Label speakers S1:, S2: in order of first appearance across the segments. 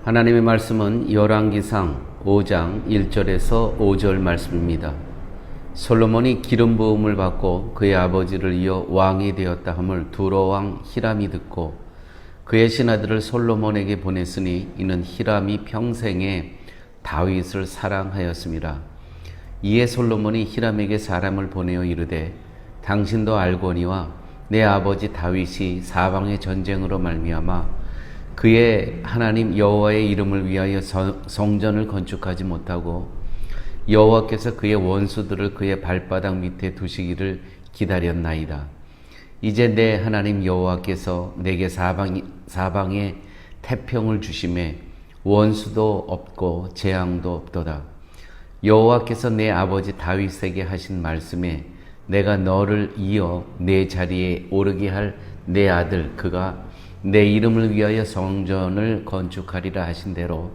S1: 하나님의 말씀은 열왕기상 5장 1절에서 5절 말씀입니다. 솔로몬이 기름 부음을 받고 그의 아버지를 이어 왕이 되었다 함을 두로왕 히람이 듣고 그의 신하들을 솔로몬에게 보냈으니 이는 히람이 평생에 다윗을 사랑하였습니다. 이에 솔로몬이 히람에게 사람을 보내어 이르되 당신도 알거니와 내 아버지 다윗이 사방의 전쟁으로 말미암아 그의 하나님 여호와의 이름을 위하여 성전을 건축하지 못하고 여호와께서 그의 원수들을 그의 발바닥 밑에 두시기를 기다렸나이다. 이제 내 하나님 여호와께서 내게 사방에 태평을 주심에 원수도 없고 재앙도 없도다. 여호와께서 내 아버지 다윗에게 하신 말씀에 내가 너를 이어 내 자리에 오르게 할 내 아들 그가 내 이름을 위하여 성전을 건축하리라 하신 대로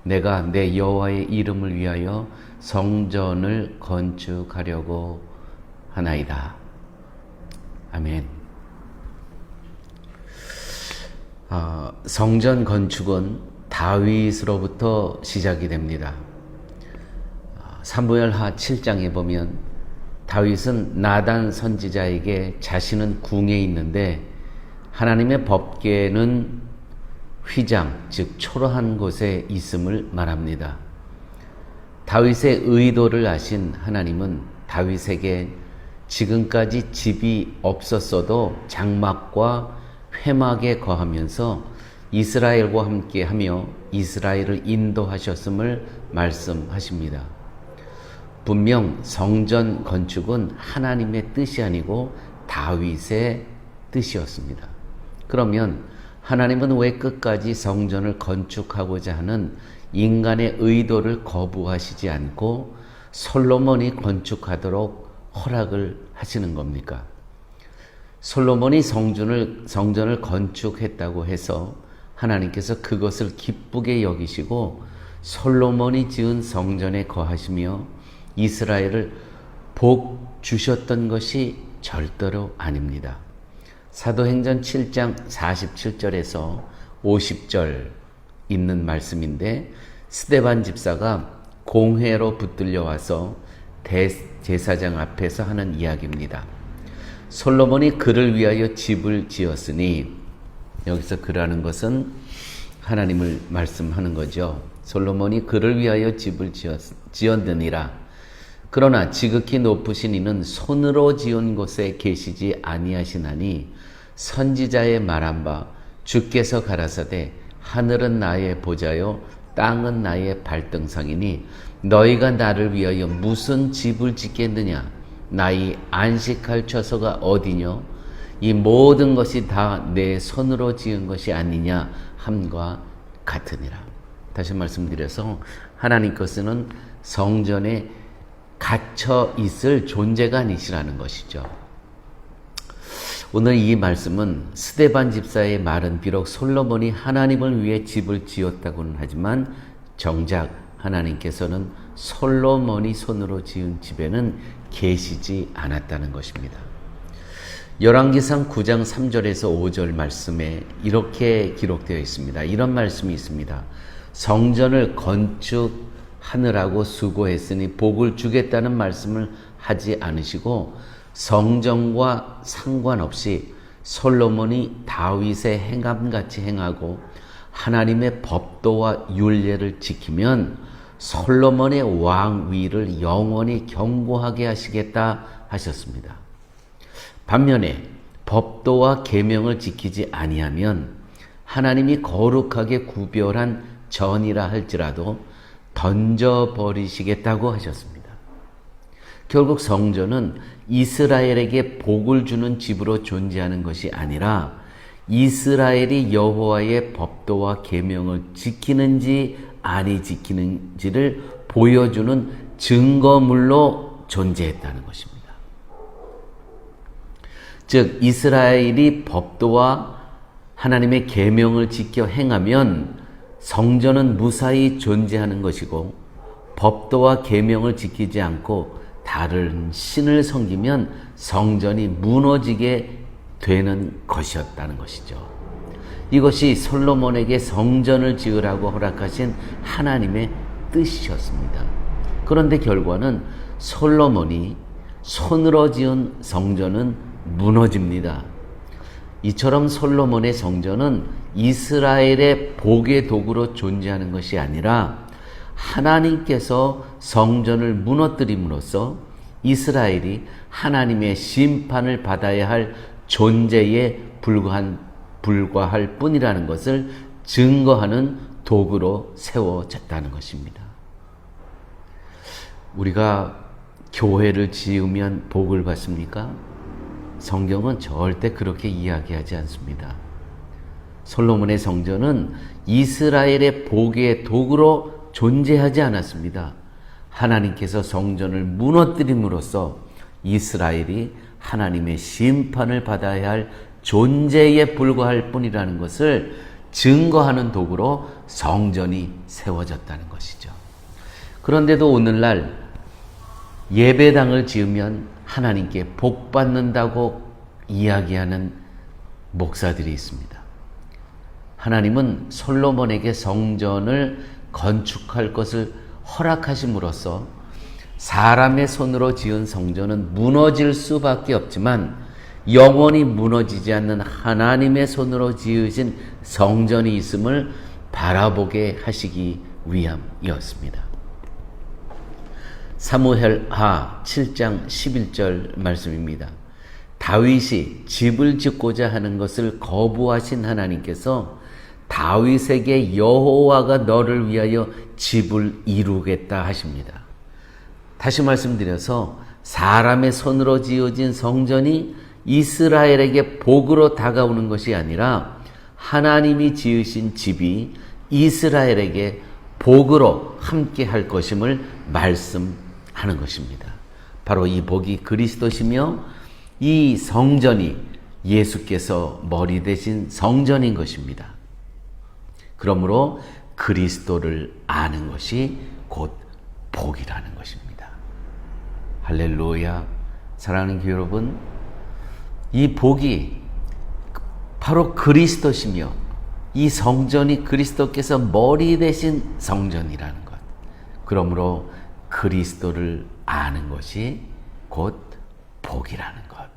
S1: 내가 내 여호와의 이름을 위하여 성전을 건축하려고 하나이다. 아멘. 성전 건축은 다윗으로부터 시작이 됩니다. 사무엘하 7장에 보면 다윗은 나단 선지자에게 자신은 궁에 있는데 하나님의 법궤는 휘장, 즉 초라한 곳에 있음을 말합니다. 다윗의 의도를 아신 하나님은 다윗에게 지금까지 집이 없었어도 장막과 회막에 거하면서 이스라엘과 함께하며 이스라엘을 인도하셨음을 말씀하십니다. 분명 성전 건축은 하나님의 뜻이 아니고 다윗의 뜻이었습니다. 그러면 하나님은 왜 끝까지 성전을 건축하고자 하는 인간의 의도를 거부하시지 않고 솔로몬이 건축하도록 허락을 하시는 겁니까? 솔로몬이 성전을 건축했다고 해서 하나님께서 그것을 기쁘게 여기시고 솔로몬이 지은 성전에 거하시며 이스라엘을 복 주셨던 것이 절대로 아닙니다. 사도행전 7장 47절에서 50절 있는 말씀인데 스데반 집사가 공회로 붙들려 와서 대제사장 앞에서 하는 이야기입니다. 솔로몬이 그를 위하여 집을 지었으니, 여기서 그라는 것은 하나님을 말씀하는 거죠. 솔로몬이 그를 위하여 집을 지었느니라. 그러나 지극히 높으신 이는 손으로 지은 곳에 계시지 아니하시나니 선지자의 말한 바 주께서 가라사대 하늘은 나의 보좌요 땅은 나의 발등상이니 너희가 나를 위하여 무슨 집을 짓겠느냐. 나의 안식할 처소가 어디뇨. 이 모든 것이 다 내 손으로 지은 것이 아니냐 함과 같으니라. 다시 말씀드려서 하나님께서는 성전에 갇혀 있을 존재가 아니시라는 것이죠. 오늘 이 말씀은 스데반 집사의 말은 비록 솔로몬이 하나님을 위해 집을 지었다고는 하지만 정작 하나님께서는 솔로몬이 손으로 지은 집에는 계시지 않았다는 것입니다. 열왕기상 9장 3절에서 5절 말씀에 이렇게 기록되어 있습니다. 이런 말씀이 있습니다. 성전을 건축하느라고 수고했으니 복을 주겠다는 말씀을 하지 않으시고 성전과 상관없이 솔로몬이 다윗의 행함같이 행하고 하나님의 법도와 율례를 지키면 솔로몬의 왕위를 영원히 견고하게 하시겠다 하셨습니다. 반면에 법도와 계명을 지키지 아니하면 하나님이 거룩하게 구별한 전이라 할지라도 던져버리시겠다고 하셨습니다. 결국 성전은 이스라엘에게 복을 주는 집으로 존재하는 것이 아니라 이스라엘이 여호와의 법도와 계명을 지키는지 아니 지키는지를 보여주는 증거물로 존재했다는 것입니다. 즉 이스라엘이 법도와 하나님의 계명을 지켜 행하면 성전은 무사히 존재하는 것이고 법도와 계명을 지키지 않고 다른 신을 섬기면 성전이 무너지게 되는 것이었다는 것이죠. 이것이 솔로몬에게 성전을 지으라고 허락하신 하나님의 뜻이었습니다. 그런데 결과는 솔로몬이 손으로 지은 성전은 무너집니다. 이처럼 솔로몬의 성전은 이스라엘의 복의 도구로 존재하는 것이 아니라 하나님께서 성전을 무너뜨림으로써 이스라엘이 하나님의 심판을 받아야 할 존재에 불과할 뿐이라는 것을 증거하는 도구로 세워졌다는 것입니다. 우리가 교회를 지으면 복을 받습니까? 성경은 절대 그렇게 이야기하지 않습니다. 솔로몬의 성전은 이스라엘의 복의 도구로 존재하지 않았습니다. 하나님께서 성전을 무너뜨림으로써 이스라엘이 하나님의 심판을 받아야 할 존재에 불과할 뿐이라는 것을 증거하는 도구로 성전이 세워졌다는 것이죠. 그런데도 오늘날 예배당을 지으면 하나님께 복 받는다고 이야기하는 목사들이 있습니다. 하나님은 솔로몬에게 성전을 건축할 것을 허락하심으로써 사람의 손으로 지은 성전은 무너질 수밖에 없지만 영원히 무너지지 않는 하나님의 손으로 지으신 성전이 있음을 바라보게 하시기 위함이었습니다. 사무엘하 7장 11절 말씀입니다. 다윗이 집을 짓고자 하는 것을 거부하신 하나님께서 다윗에게 여호와가 너를 위하여 집을 이루겠다 하십니다. 다시 말씀드려서 사람의 손으로 지어진 성전이 이스라엘에게 복으로 다가오는 것이 아니라 하나님이 지으신 집이 이스라엘에게 복으로 함께 할 것임을 말씀하는 것입니다. 바로 이 복이 그리스도시며 이 성전이 예수께서 머리 되신 성전인 것입니다. 그러므로 그리스도를 아는 것이 곧 복이라는 것입니다. 할렐루야. 사랑하는 교회 여러분, 이 복이 바로 그리스도시며 이 성전이 그리스도께서 머리 되신 성전이라는 것. 그러므로 그리스도를 아는 것이 곧 복이라는 것.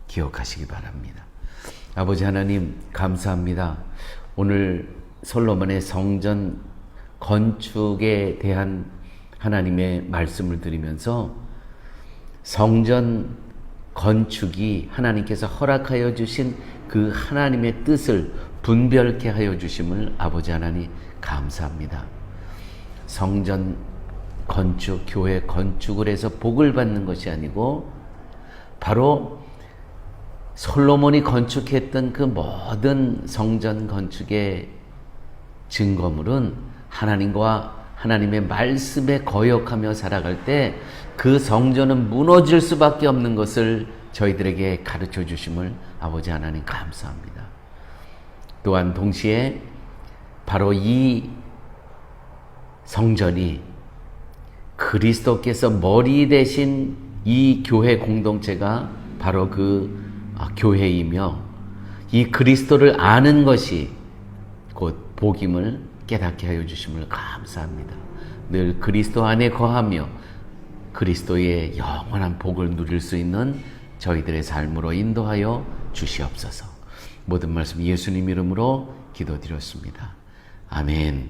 S1: 기억하시기 바랍니다. 아버지 하나님 감사합니다. 오늘 솔로몬의 성전 건축에 대한 하나님의 말씀을 드리면서 성전 건축이 하나님께서 허락하여 주신 그 하나님의 뜻을 분별케 하여 주심을 아버지 하나님 감사합니다. 성전 건축, 교회 건축을 해서 복을 받는 것이 아니고 바로 솔로몬이 건축했던 그 모든 성전 건축의 증거물은 하나님과 하나님의 말씀에 거역하며 살아갈 때 그 성전은 무너질 수밖에 없는 것을 저희들에게 가르쳐 주심을 아버지 하나님 감사합니다. 또한 동시에 바로 이 성전이 그리스도께서 머리 되신 이 교회 공동체가 바로 그 교회이며 이 그리스도를 아는 것이 곧 복임을 깨닫게 하여 주심을 감사합니다. 늘 그리스도 안에 거하며 그리스도의 영원한 복을 누릴 수 있는 저희들의 삶으로 인도하여 주시옵소서. 모든 말씀 예수님 이름으로 기도드렸습니다. 아멘.